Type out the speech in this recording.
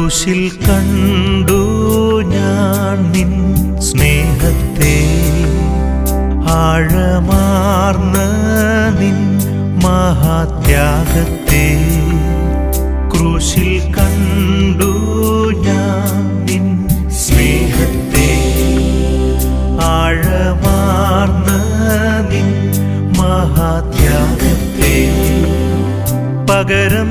ക്രൂശിൽ കണ്ടു ഞാൻ നിൻ സ്നേഹത്തെ, ആഴമാർന്ന നിൻ മഹാത്യാഗത്തെ. ക്രൂശിൽ കണ്ടു ഞാൻ നിൻ സ്നേഹത്തെ, ആഴമാർന്ന നിൻ മഹാത്യാഗത്തെ. പകരം